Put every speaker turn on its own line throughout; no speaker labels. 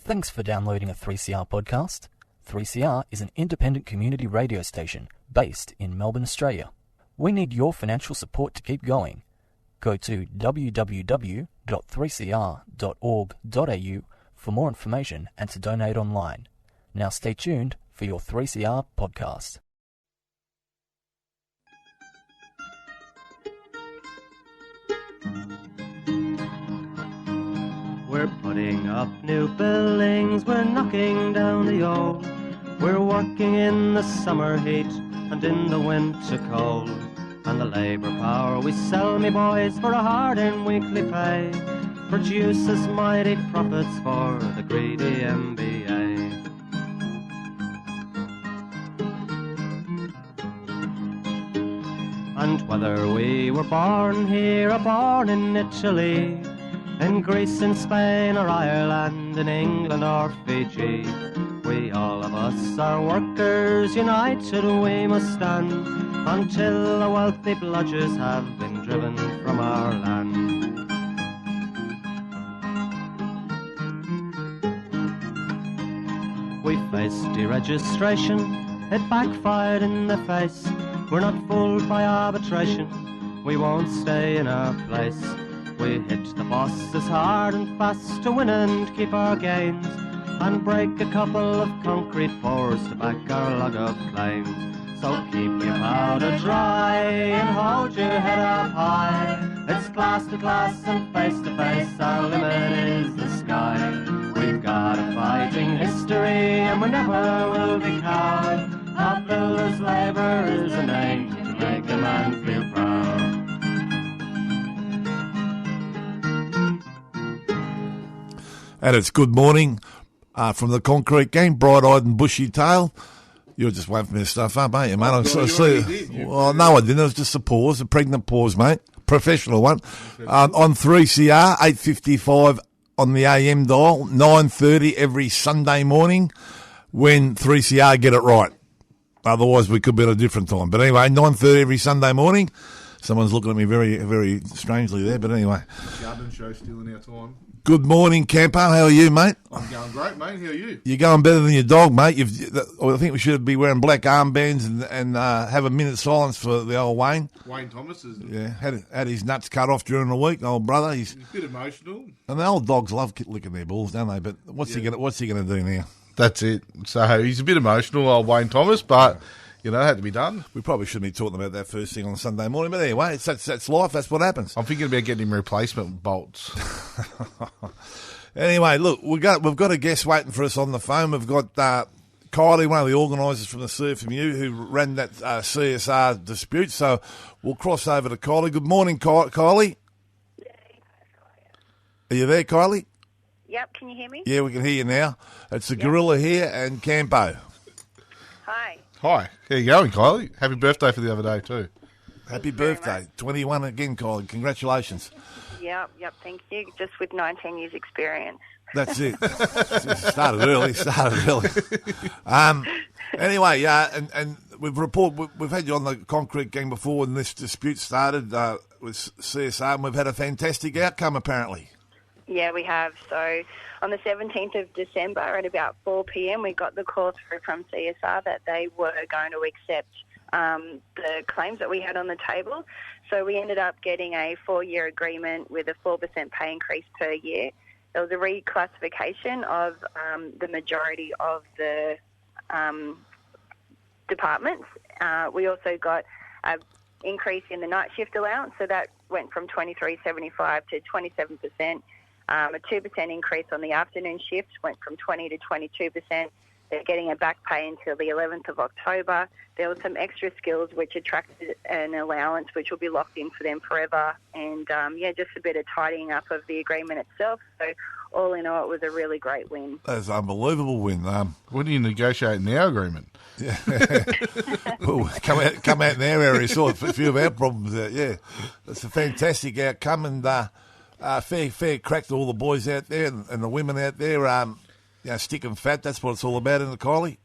Thanks for downloading a 3CR podcast. 3CR is an independent community radio station based in Melbourne, Australia. We need your financial support to keep going. Go to www.3cr.org.au for more information and to donate online. Now stay tuned for your 3CR podcast.
We're putting up new buildings, we're knocking down the old. We're working in the summer heat and in the winter cold. And the labour power we sell, me boys, for a hard and weekly pay produces mighty profits for the greedy MBA. And whether we were born here or born in Italy, in Greece, in Spain or Ireland, in England or Fiji, we all of us are workers, united we must stand, until the wealthy bludgers have been driven from our land. We faced deregistration, it backfired in the face. We're not fooled by arbitration, we won't stay in our place. We hit the bosses hard and fast to win and keep our gains, and break a couple of concrete pours to back our log of claims. So keep your powder dry and hold your head up high. It's class to class and face to face, our limit is the sky. We've got a fighting history and we never will be cowed. Our builders' labour is a name to make a man feel proud.
And it's good morning from the concrete gang, bright-eyed and bushy-tailed. You're just waiting for me to stuff up, aren't you, mate? Well, no, I didn't. It was just a pause, a pregnant pause, mate. Professional one. On 3CR, 8:55 on the AM dial, 9:30 every Sunday morning when 3CR get it right. Otherwise, we could be at a different time. But anyway, 9:30 every Sunday morning. Someone's looking at me very, very strangely there, but anyway.
Garden show stealing our time.
Good morning, Campo. How are you, mate?
I'm going great, mate. How are you?
You're going better than your dog, mate. I think we should be wearing black armbands and have a minute's silence for the old Wayne.
Wayne Thomas is...
Yeah, had his nuts cut off during the week, old brother. He's
a bit emotional.
And the old dogs love licking their balls, don't they? But what's he gonna do now?
That's it. So he's a bit emotional, old Wayne Thomas, but... You know, it had to be done.
We probably shouldn't be talking about that first thing on a Sunday morning, but anyway, that's life. That's what happens.
I'm thinking about getting him replacement bolts.
Anyway, look, we've got a guest waiting for us on the phone. We've got Kylie, one of the organisers from the CFMEU, who ran that CSR dispute. So we'll cross over to Kylie. Good morning, Kylie. Are you there, Kylie?
Yep, can you hear me?
Yeah, we can hear you now. It's the Gorilla here and Campo.
Hi.
Hi. How you going, Kylie? Happy birthday for the other day, too.
Happy birthday. 21 again, Kylie. Congratulations.
Yep, thank you. Just with 19 years experience.
That's it. Started early. Anyway, and we've had you on the concrete gang before when this dispute started with CSR, and we've had a fantastic outcome, apparently.
Yeah, we have. So on the 17th of December at about 4 p.m, we got the call through from CSR that they were going to accept the claims that we had on the table. So we ended up getting a 4-year agreement with a 4% pay increase per year. There was a reclassification of the majority of the departments. We also got an increase in the night shift allowance, so that went from $23.75 to 27%. A 2% increase on the afternoon shift, went from 20 to 22%. They're getting a back pay until the 11th of October. There were some extra skills which attracted an allowance which will be locked in for them forever. And, just a bit of tidying up of the agreement itself. So all in all, it was a really great win.
That's an unbelievable win.
When are you negotiating our agreement?
Yeah. Well, come out in our area, sort a few of our problems out. Yeah, it's a fantastic outcome, and fair crack to all the boys out there and the women out there. Stick and fat, that's what it's all about, isn't it, Kylie?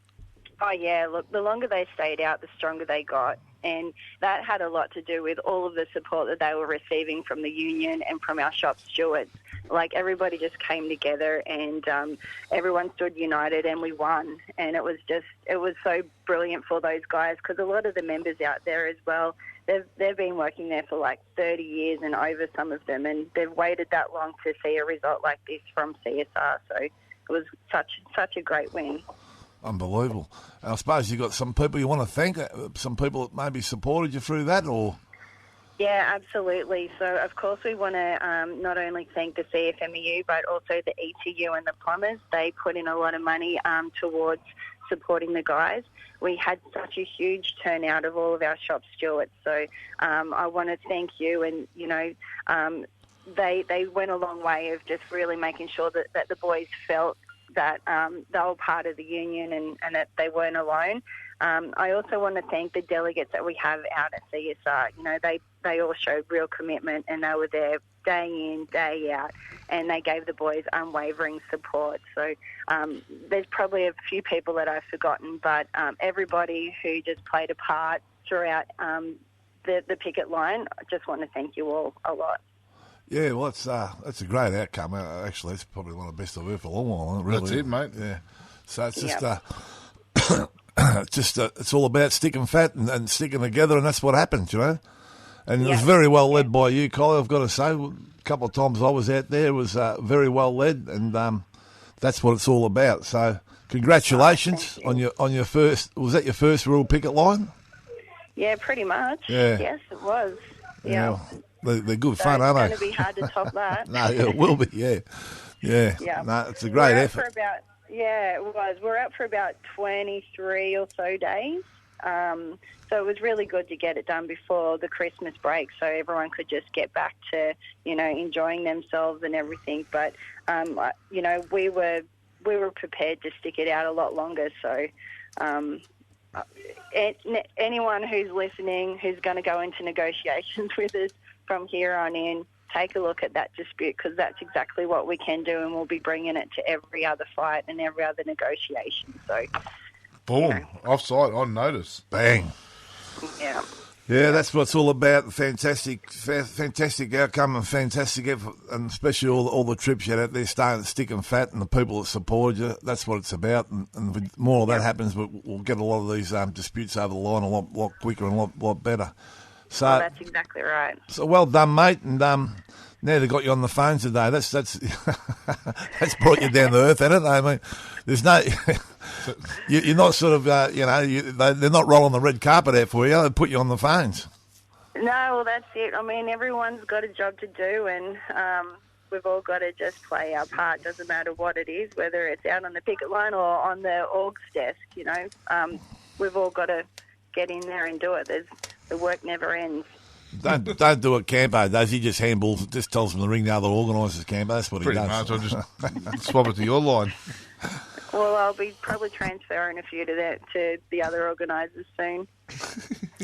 Oh, yeah. Look, the longer they stayed out, the stronger they got. And that had a lot to do with all of the support that they were receiving from the union and from our shop stewards. like everybody just came together and everyone stood united and we won. And it was so brilliant for those guys because a lot of the members out there as well, they've been working there for like 30 years and over, some of them, and they've waited that long to see a result like this from CSR. So it was such a great win.
Unbelievable. I suppose you got some people you want to thank, some people that maybe supported you through that, or?
Yeah, absolutely. So, of course, we want to not only thank the CFMEU, but also the ETU and the plumbers. They put in a lot of money towards supporting the guys. We had such a huge turnout of all of our shop stewards. So I want to thank you, and, you know, they went a long way of just really making sure that the boys felt that they were part of the union and that they weren't alone. I also want to thank the delegates that we have out at CSR. You know, they all showed real commitment and they were there day in, day out, and they gave the boys unwavering support. So there's probably a few people that I've forgotten, but everybody who just played a part throughout the picket line, I just want to thank you all a lot.
Yeah, well, that's a great outcome. Actually, it's probably one of the best I've heard for a long while. Really.
That's it, mate.
Yeah. So it's just it's all about sticking fat and sticking together, and that's what happens, you know. And it was very well led by you, Kylie, I've got to say. A couple of times I was out there, it was very well led, and that's what it's all about. So congratulations on your first. Was that your first real picket line?
Yeah, pretty much.
Yeah.
Yes, it was. Yeah.
They're good fun, aren't they?
It's going to be hard to top that.
No, it will be, yeah. No, it's a great effort.
It was. We're out for about 23 or so days. So it was really good to get it done before the Christmas break so everyone could just get back to, you know, enjoying themselves and everything. But, you know, we were prepared to stick it out a lot longer. So anyone who's listening who's going to go into negotiations with us from here on in, take a look at that dispute because that's exactly what we can do, and we'll be bringing it to every other fight and every other negotiation. So,
boom,
you know.
Offside on notice,
bang.
Yeah.
Yeah, that's what it's all about. Fantastic outcome and fantastic effort, and especially all the trips you had out there starting to stick and fat and the people that supported you. That's what it's about, and with more of that happens, we'll get a lot of these disputes over the line a lot quicker and a lot better. So
that's exactly right.
So well done, mate, and now they've got you on the phone today. That's that's brought you down to earth, hasn't it? I mean, there's no. You're not sort of, they're not rolling the red carpet out for you. They put you on the phones.
No, well, that's it. I mean, everyone's got a job to do, and we've all got to just play our part. Doesn't matter what it is, whether it's out on the picket line or on the org's desk, you know. We've all got to get in there and do it. The work never ends.
Don't do what Campo does. He just handballs, just tells them to ring the other organisers, Campo. That's what
Pretty
he does.
Pretty much. I'll just swap it to your line.
Well, I'll be probably transferring a few to the other organisers soon.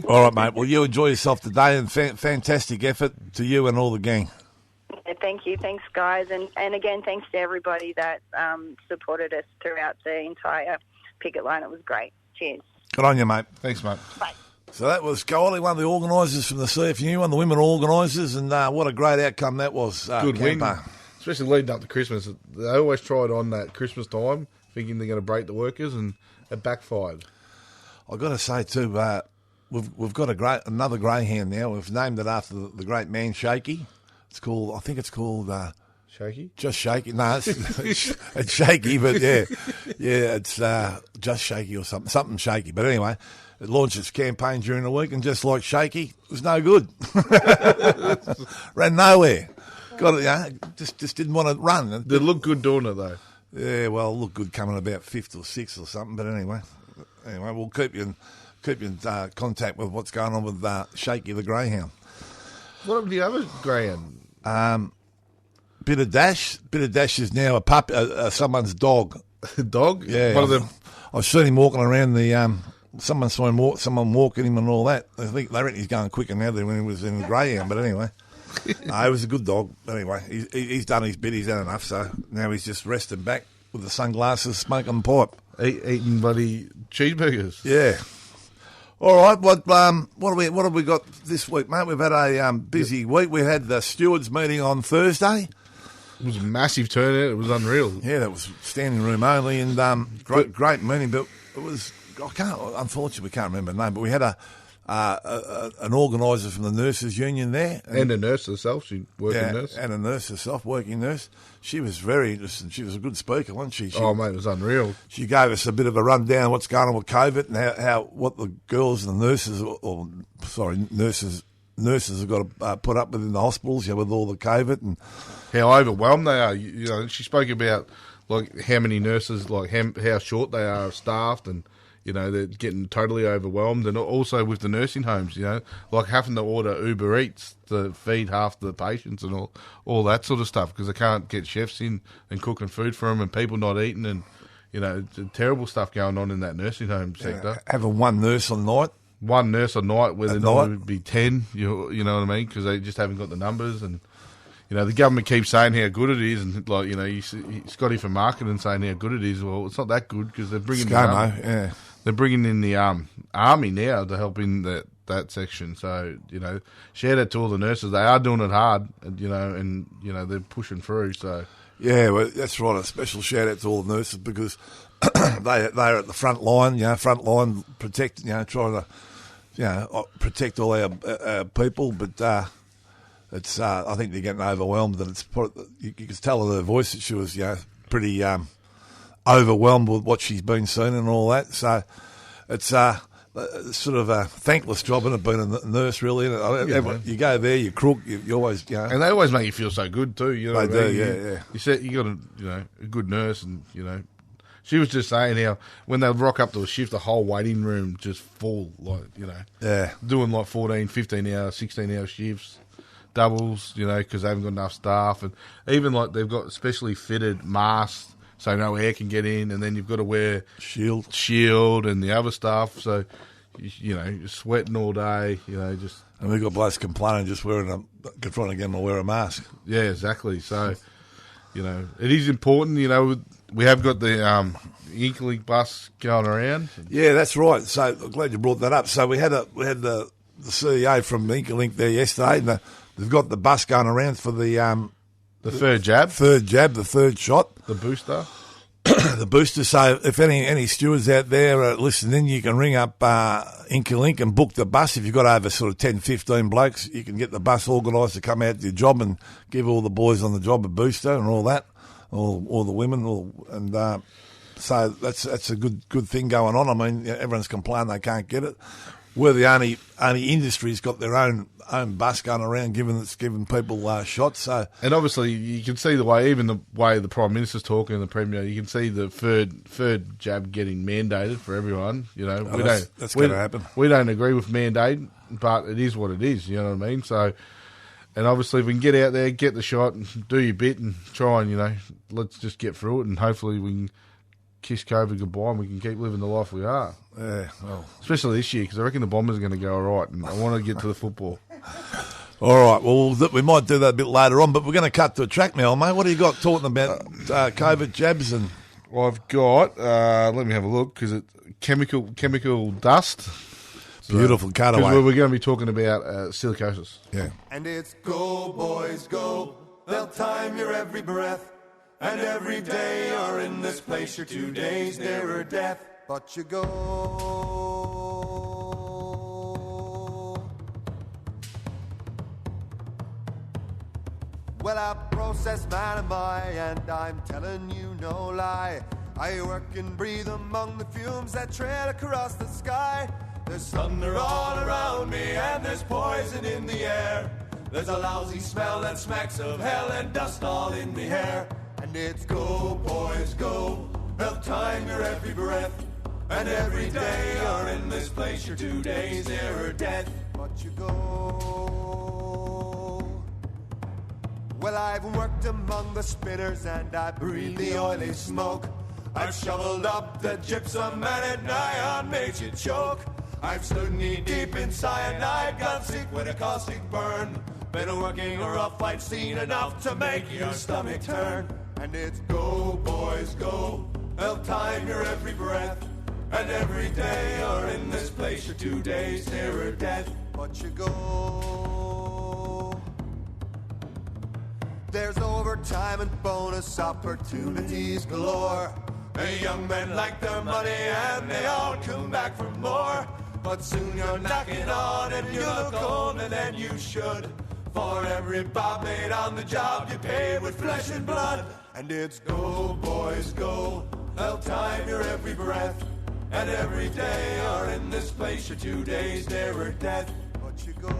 All right, mate. Well, you enjoy yourself today, and fantastic effort to you and all the gang.
Yeah, thank you. Thanks, guys. And again, thanks to everybody that supported us throughout the entire picket line. It was great. Cheers.
Good on you, mate.
Thanks, mate.
Bye.
So that was Kylie, one of the organisers from the CFMEU, one of the women organisers, and what a great outcome that was.
Good win, especially leading up to Christmas. They always try it on that Christmas time, thinking they're going to break the workers, and it backfired.
I've got to say too, we've got another greyhound now. We've named it after the great man Shaky. I think it's called
Shaky.
Just Shaky. No, it's Shaky, but yeah, it's Just Shaky or something Shaky. But anyway, it launched its campaign during the week, and just like Shaky, it was no good. Ran nowhere. Got it, just didn't want to run.
They look good doing it though.
Yeah, well, look good coming about 5th or 6th or something. But anyway, we'll keep you in contact with what's going on with Shaky the greyhound.
What happened to the other greyhound?
Bit of Dash is now a pup, someone's dog.
Dog?
Yeah.
One of them.
I've seen him walking around the. Someone walking him and all that. I think they reckon he's going quicker now than when he was in the greyhound. But anyway, no, he was a good dog. Anyway, he's done his bit. He's had enough. So now he's just resting back with the sunglasses, smoking the pipe,
eating bloody cheeseburgers.
Yeah. All right. What have we got this week, mate? We've had a busy week. We had the stewards meeting on Thursday.
It was a massive turnout. It was unreal.
Yeah, that was standing room only, and great meeting. But it was unfortunately we can't remember the name. But we had an organiser from the nurses' union there,
and a nurse herself. She working nurse,
and a nurse herself, working nurse. She was very interesting. She was a good speaker, wasn't she?
Oh mate, it was unreal.
She gave us a bit of a rundown of what's going on with COVID and what the girls and the nurses, nurses have got to put up with in the hospitals, with all the COVID and
how overwhelmed they are. You know, she spoke about like how many nurses, like how short they are staffed, and you know they're getting totally overwhelmed, and also with the nursing homes, like having to order Uber Eats to feed half the patients and all that sort of stuff because they can't get chefs in and cooking food for them, and people not eating, and terrible stuff going on in that nursing home sector.
Having one nurse on night.
One nurse a night where there would be 10, you know what I mean? Because they just haven't got the numbers. And, the government keeps saying how good it is. And, like, you see Scotty from marketing saying how good it is. Well, it's not that good because they're bringing they're bringing in the army now to help in that section. So, shout out to all the nurses. They are doing it hard, and they're pushing through. So,
yeah, well, that's right. A special shout out to all the nurses because they're at the front line, protect, trying to, protect all our people, but it's I think they're getting overwhelmed, and you can tell in her voice that she was pretty overwhelmed with what she's been seeing and all that. So it's sort of a thankless job, and being a nurse, really. You go there, you crook, you always,
and they always make you feel so good too.
They do, yeah.
You said you got a good nurse, and She was just saying how when they rock up to a shift, the whole waiting room just full, doing like 14, 15-hour, 16-hour shifts, doubles, because they haven't got enough staff. And even like they've got specially fitted masks so no air can get in, and then you've got to wear shield and the other stuff. So, you're sweating all day, just...
And we've got blokes complaining just trying to get them to wear a mask.
Yeah, exactly. So, it is important, we have got the Inklink bus going around.
Yeah, that's right. So I'm glad you brought that up. So we had the CEO from Inklink there yesterday, and they've got the bus going around for the
third jab,
the third shot,
the booster.
The booster. So if any stewards out there are listening, you can ring up Inklink and book the bus. If you've got over sort of 10, 15 blokes, you can get the bus organised to come out to your job and give all the boys on the job a booster and all that, or the women, so that's a good thing going on. I mean, everyone's complaining they can't get it. We're the only industry's got their own bus going around giving people shots. So, and
obviously you can see the way the Prime Minister's talking and the Premier, you can see the third jab getting mandated for everyone.
That's going to happen.
We don't agree with mandate, but it is what it is. You know what I mean? So, and obviously if we can get out there, get the shot, and do your bit, and try and let's just get through it, and hopefully we can kiss COVID goodbye and we can keep living the life we are.
Yeah, well,
especially this year, because I reckon the Bombers are going to go all right, and I want to get to the football.
All right, well, we might do that a bit later on, but we're going to cut to a track now, mate. What do you got talking about COVID jabs? And
I've got, let me have a look, because it's chemical dust.
Beautiful cutaway.
Because we're going to be talking about silicosis.
Yeah.
And it's go, boys, go. They'll time your every breath. And every day you're in this place, you're 2 days nearer death. But you go. Well, a process man am I, and I'm telling you no lie. I work and breathe among the fumes that trail across the sky. There's thunder all around me, and there's poison in the air. There's a lousy smell that smacks of hell, and dust all in the hair. And it's go, boys, go. They'll time your every breath. And every day you're in this place, you're 2 days nearer death. But you go. Well, I've worked among the spinners, and I breathe the oily smoke. I've shoveled up the gypsum, and at nigh made you choke. I've stood knee deep in cyanide, got sick with a caustic burn. Been working a rough fight, seen enough to make your stomach turn. And it's go, boys, go. They'll time your every breath. And every day you're in this place, you're 2 days nearer death. But you go. There's overtime and bonus opportunities galore. Hey, young men like their money and they all come back for more. But soon you're knocking on and you look older than you should. For every bob made on the job you paid with flesh and blood. And it's go, boys, go. They'll time your every breath. And every day you're in this place, you're 2 days nearer death. But you go.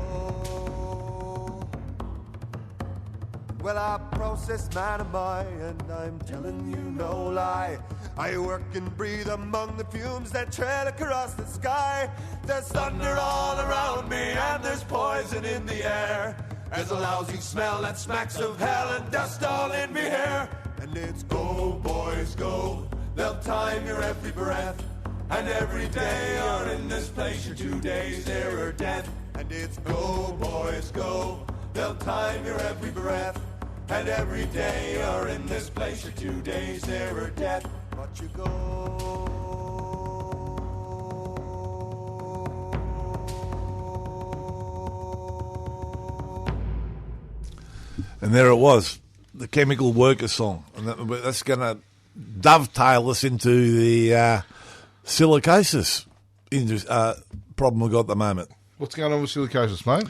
Well, I process man am I, and I'm telling you no lie. I work and breathe among the fumes that trail across the sky. There's thunder all around me, and there's poison in the air. There's a lousy smell that smacks of hell and dust all in me hair. And it's go, boys, go. They'll time your every breath. And every day you're in this place, you're 2 days nearer death. And it's go, boys, go. They'll time your every breath. And every day you're in this place, you're 2 days nearer death. But you go.
And there it was, the chemical worker song. And that's going to dovetail us into the silicosis problem we've got at the moment.
What's going on with silicosis, mate?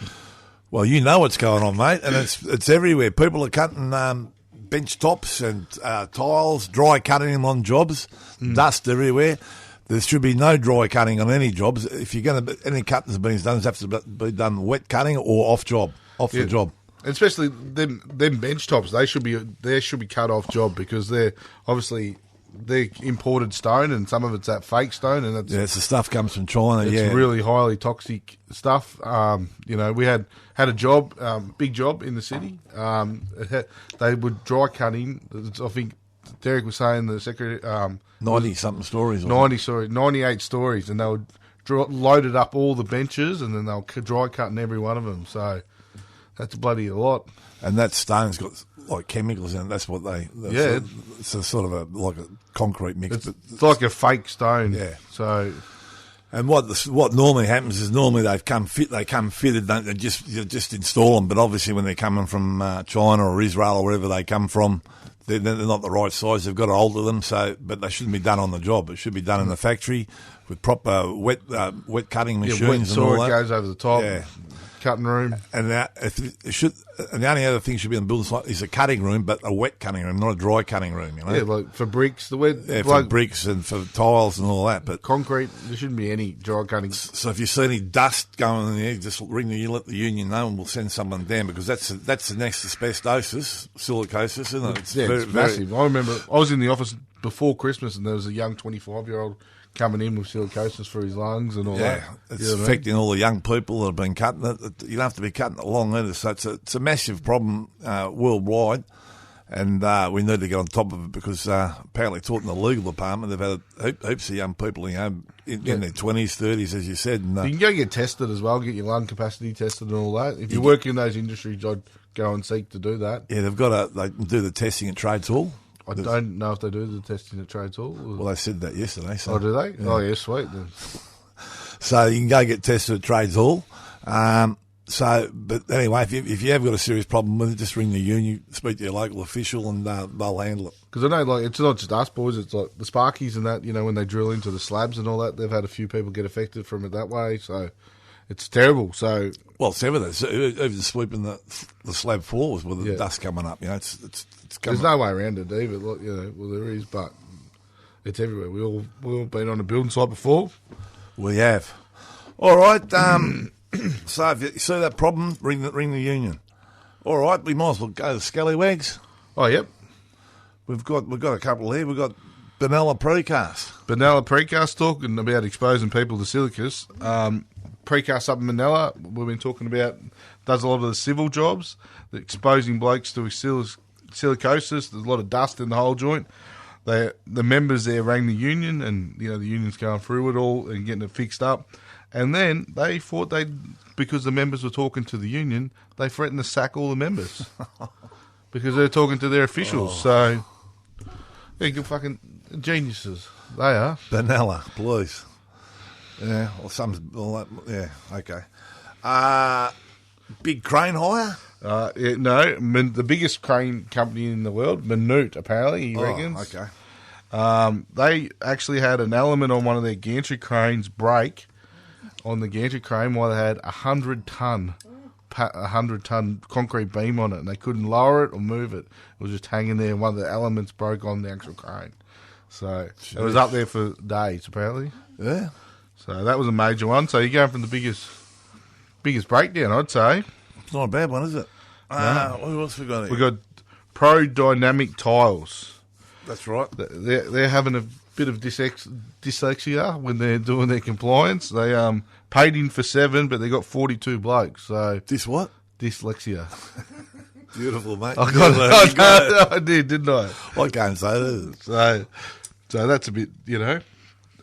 Well, you know what's going on, mate, and it's everywhere. People are cutting bench tops and tiles, dry cutting them on jobs, dust everywhere. There should be no dry cutting on any jobs. If you're going to any cutting that's being done, it has to be done wet cutting or off the job.
Especially them bench tops, they should be cut off job because they're imported stone, and some of it's that fake stone, and
it's the stuff comes from China.
It's really highly toxic stuff. We had a job, big job in the city. They were dry cutting. I think Derek was saying the secretary
90-something stories.
98 stories, and they would loaded up all the benches, and then they were dry cutting every one of them. So that's bloody a lot.
And that stone's got like chemicals in it. That's what it's a sort of like a concrete mix.
It's like a fake stone.
Yeah.
So,
and what normally happens is they come fitted. Don't they? You just install them. But obviously, when they're coming from China or Israel or wherever they come from, they're not the right size. They've got to alter them. But they shouldn't be done on the job. It should be done in the factory with proper wet cutting machines and all that.
It goes over the top.
Yeah.
Cutting room,
and the only other thing should be on the building site is a cutting room, but a wet cutting room, not a dry cutting room. You know,
yeah, like for bricks,
for bricks and for tiles and all that. But
concrete, there shouldn't be any dry cutting.
So if you see any dust going in there, just let the union know, and we'll send someone down because that's the next asbestosis, silicosis, isn't it?
It's massive. I remember I was in the office before Christmas, and there was a young 25-year-old. Coming in with silicosis for his lungs and all that.
Yeah, it's affecting all the young people that have been cutting it. You don't have to be cutting it long either. So it's a massive problem worldwide, and we need to get on top of it because apparently taught in the legal department, they've had heaps of young people in their 20s, 30s, as you said. And,
you can go get tested as well, get your lung capacity tested and all that. If you work in those industries, I'd go and seek to do that.
Yeah, they do the testing at Trades Hall.
I don't know if they do the testing at Trades Hall.
Well, they said that yesterday. So,
oh, do they?
Yeah.
Oh, yeah, sweet. Then.
So you can go get tested at Trades Hall. But anyway, if you have got a serious problem with it, just ring the union, speak to your local official, and they'll handle it.
Because I know, it's not just us boys. It's like the Sparkies and that. When they drill into the slabs and all that, they've had a few people get affected from it that way. So it's terrible. So
it's everything. Even sweeping the slab floors with the dust coming up. It's coming.
There's no way around it either. Well, there is, but it's everywhere. We all been on a building site before.
We have. All right. So if you see that problem, ring the union. All right. We might as well go to scallywags.
Oh, yep.
We've got a couple here. We've got Benalla Precast.
Benalla Precast, talking about exposing people to silicus. Precast up in Manila, we've been talking about, does a lot of the civil jobs, exposing blokes to silicosis. There's a lot of dust in the whole joint. The members there rang the union, and the union's going through it all and getting it fixed up. And then they thought because the members were talking to the union, they threatened to sack all the members because they're talking to their officials. So, good fucking geniuses they are.
Benalla, please. Yeah, or some. Yeah, okay. Big crane hire?
No, the biggest crane company in the world, Minute, apparently, he reckons.
Okay.
They actually had an element on one of their gantry cranes break on the gantry crane while they had a 100-ton concrete beam on it, and they couldn't lower it or move it. It was just hanging there, and one of the elements broke on the actual crane. So it was up there for days, apparently.
Yeah.
So that was a major one. So you're going from the biggest breakdown, I'd say.
It's not a bad one, is it?
No.
What else we got here?
We got Pro Dynamic Tiles.
That's right.
They're having a bit of dyslexia when they're doing their compliance. They paid in for 7, but they got 42 blokes. So
What?
Dyslexia.
Beautiful, mate.
I did, didn't I?
I can't say that.
So that's a bit,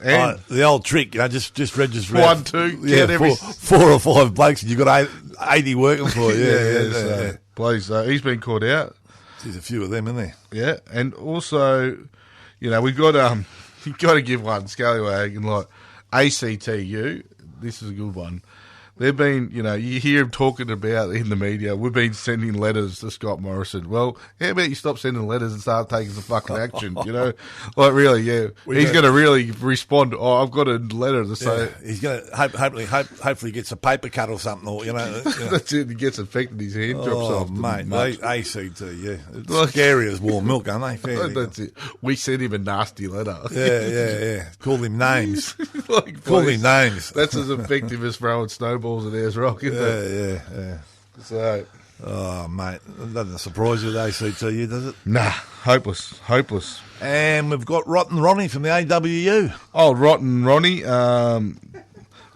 And
the old trick, just register
1, 2,
yeah,
every
4 or 5 blokes, and you've got 80 working for you. Yeah.
Please, he's been caught out.
There's a few of them, isn't there?
Yeah, and also, we've got you've got to give one scallywag and like ACTU. This is a good one. They've been, you hear them talking about in the media, we've been sending letters to Scott Morrison. Well, how about you stop sending letters and start taking some fucking action, Like, really, yeah. He's going to really respond, I've got a letter to say.
Yeah, he's going to hopefully gets a paper cut or something, or,
That's it, he gets infected, his hand drops off.
Mate, ACT, yeah. It's scary as warm milk, aren't they?
That's it. We sent him a nasty letter.
Yeah. Call him names. Call him names.
That's as effective as throwing snowballs at Ayers Rock, isn't it?
Yeah.
So,
oh, mate, it doesn't surprise you with ACTU, does it?
Nah, hopeless.
And we've got Rotten Ronnie from the AWU.
Oh, Rotten Ronnie from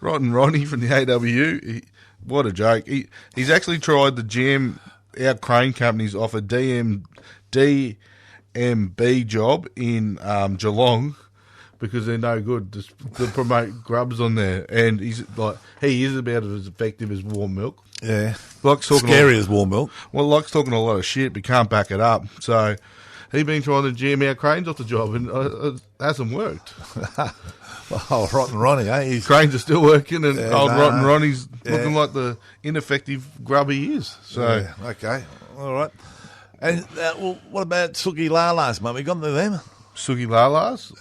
the AWU. What a joke. He's actually tried to jam our crane companies off a DMB job in Geelong, because they're no good to promote grubs on there. And he is about as effective as warm milk.
Yeah.
Scary
as warm milk.
Well, Locke's talking a lot of shit, but can't back it up. So he's been trying to jam our cranes off the job, and it hasn't worked.
Oh, Rotten Ronnie, eh?
Cranes are still working, and Rotten Ronnie's looking like the ineffective grub he is. So
okay. All right. And what about Sookie Lalas, mate? We got into them?
Sookie Lalas?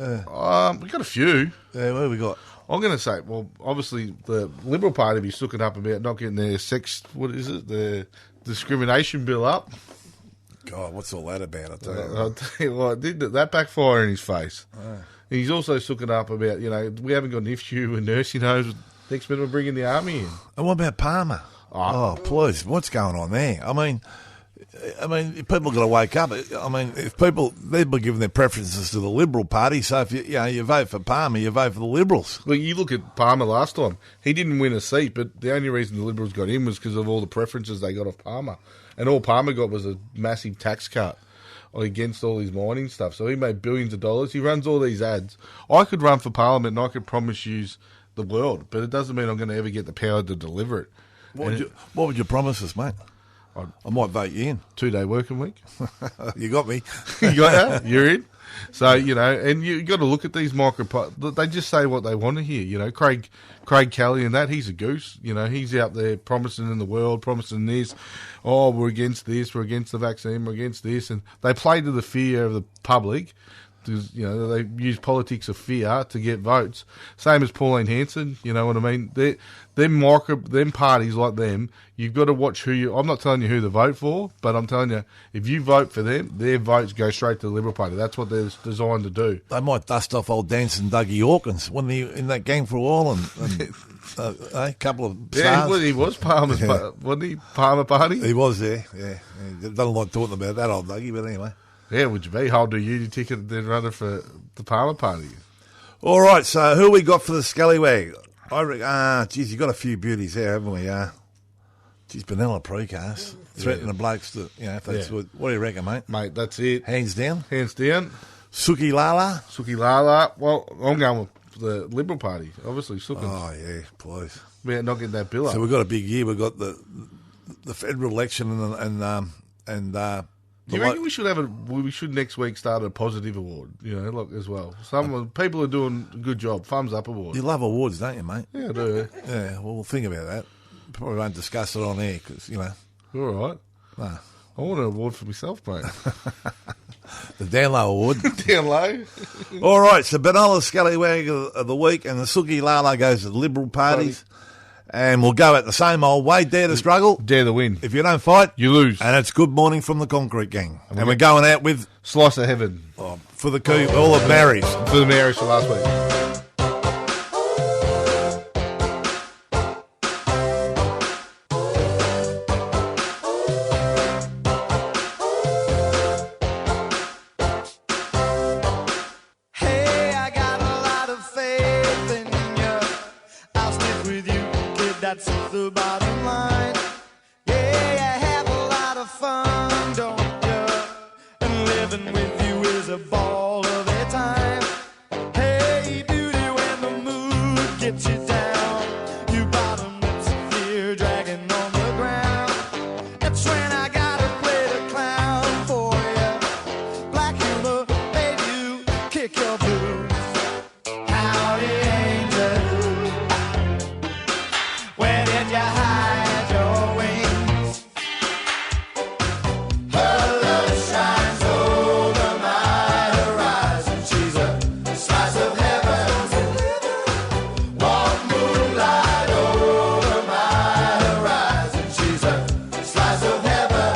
We got a few.
Yeah, what have we got?
I'm going to say, well, obviously the Liberal Party be sooking up about not getting their the discrimination bill up.
God, what's all that about?
I'll tell you what, didn't that backfire in his face? He's also sooking up about, we haven't got an issue with nursing homes. Next minute we're bringing the army in.
And what about Palmer? Oh, please, what's going on there? I mean, people got to wake up. If they've been giving their preferences to the Liberal Party, so if you vote for Palmer, you vote for the Liberals.
Well, you look at Palmer last time. He didn't win a seat, but the only reason the Liberals got in was because of all the preferences they got off Palmer. And all Palmer got was a massive tax cut against all his mining stuff. So he made billions of dollars. He runs all these ads. I could run for Parliament and I could promise you the world, but it doesn't mean I'm going to ever get the power to deliver it.
What would you promise us, mate? I might vote you in.
2-day working week.
You got me.
You got that? You're in. So, and you got to look at these they just say what they want to hear. Craig Kelly and that, he's a goose. He's out there promising in the world, promising this. Oh, we're against this, we're against the vaccine, we're against this. And they play to the fear of the public. They use politics of fear to get votes. Same as Pauline Hanson, you know what I mean? Them parties like them, you've got to watch I'm not telling you who to vote for, but I'm telling you, if you vote for them, their votes go straight to the Liberal Party. That's what they're designed to do.
They might dust off old Dancing Dougie Hawkins when he in that gang for a while and a couple of stars.
Yeah, he was Palmer's, wasn't he? Palmer Party?
He was there, yeah. He doesn't like talking about that old Dougie, but anyway.
Yeah, would you be? Hold a uni ticket and then run it for the Palmer Party.
All right, so who we got for the scallywag? I reckon, you got a few beauties there, haven't we? Geez, Benella Precast. Threatening the blokes to, if that's what do you reckon, mate?
Mate, that's it.
Hands down?
Hands down.
Sookie Lala?
Well, I'm going with the Liberal Party, obviously. Sookins.
Oh, yeah, please.
We're not getting that bill up.
So we've got a big year. We've got the federal election and
do you reckon we should next week start a positive award, as well? Some people are doing a good job. Thumbs up award.
You love awards, don't you, mate?
Yeah, I do.
Yeah, well, we'll think about that. Probably won't discuss it on air because,
All right.
No.
I want an award for myself, mate.
The Downlow Award.
Down low.
All right, so Benola's Scallywag of the week, and the Sookie Lala goes to the Liberal parties. And we'll go at the same old way. Dare to struggle.
Dare to win.
If you don't fight,
You lose.
And it's good morning from the Concrete Gang. And we're going out with,
Slice of heaven
for the coup, all of Mary's.
for the marriage for last week.
Hey, I got a lot of faith in you. I'll stick with you, kid, that's the bottom line. Yeah, you have a lot of fun, don't you? And living with you is a ball of a time. Hey, beauty, when the mood gets you down, you bottomless fear dragging on the ground. That's when I gotta play the clown for you. Black humor made you kick your boots. Howdy, angel. Where did you hide your wings? Her love shines over my horizon. She's a slice of heaven. Warm moonlight over my horizon. She's a slice of heaven.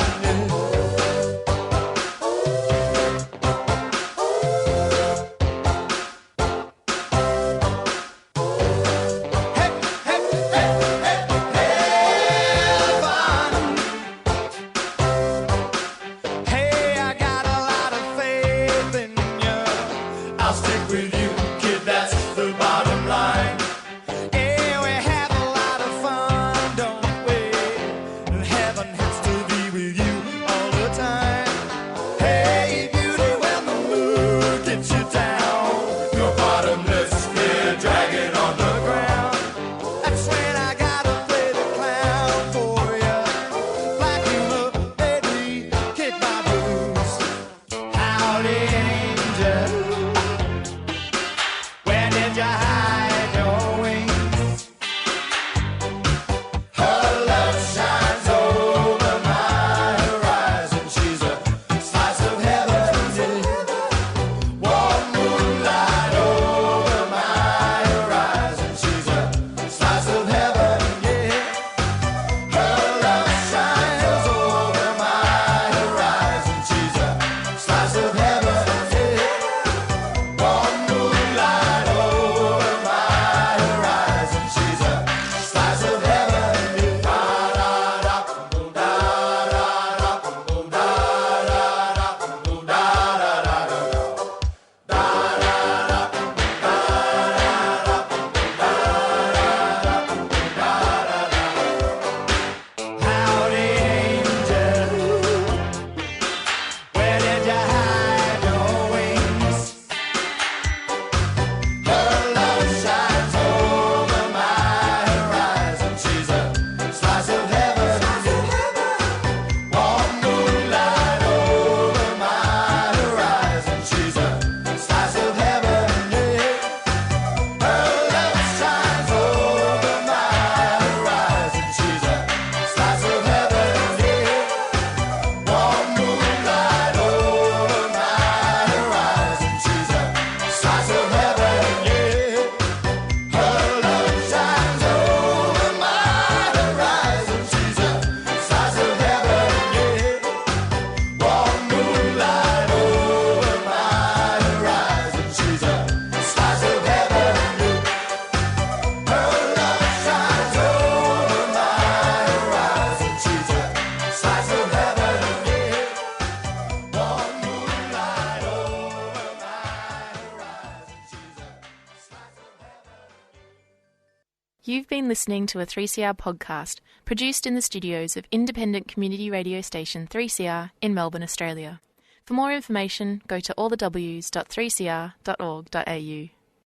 Hey, hey, hey, heaven. Hey, I got a lot of faith in you. I'll stick with you, kid, that's the bottom line. Yeah, we have a lot of fun, don't we? And heaven has to be with you all the time. Hey, beauty, when the mood gets you down, your bottomless fear dragging on the ground. That's when I gotta play the clown for you. Black humor made me kick my boots. Howdy, angel. Where did you hide your wings? Her love shines over my horizon. She's a slice of heaven. Warm moonlight over my horizon. She's a slice of heaven, yeah. Her love shines over my horizon. She's a slice of heaven, yeah. Warm moonlight over my horizon. She's a slice of heaven, yeah. Howdy, angel. Where did you hide your wings? Her love shines over my horizon. She's a slice of heaven. Warm moonlight over my horizon. She's a slice of heaven, yeah. Her love shines over my horizon. She's a slice of heaven, yeah. Warm moonlight over my horizon. She's a slice of heaven, yeah. Her love shines over my horizon. She's a slice of heaven, yeah. Warm moonlight over my horizon. She's a slice of heaven, yeah. Her love shines over my horizon. She's a slice of heaven, yeah. Warm moonlight over my horizon. She's a slice of heaven.
You've been listening to a 3CR podcast produced in the studios of independent community radio station 3CR in Melbourne, Australia. For more information, go to allthews.3cr.org.au.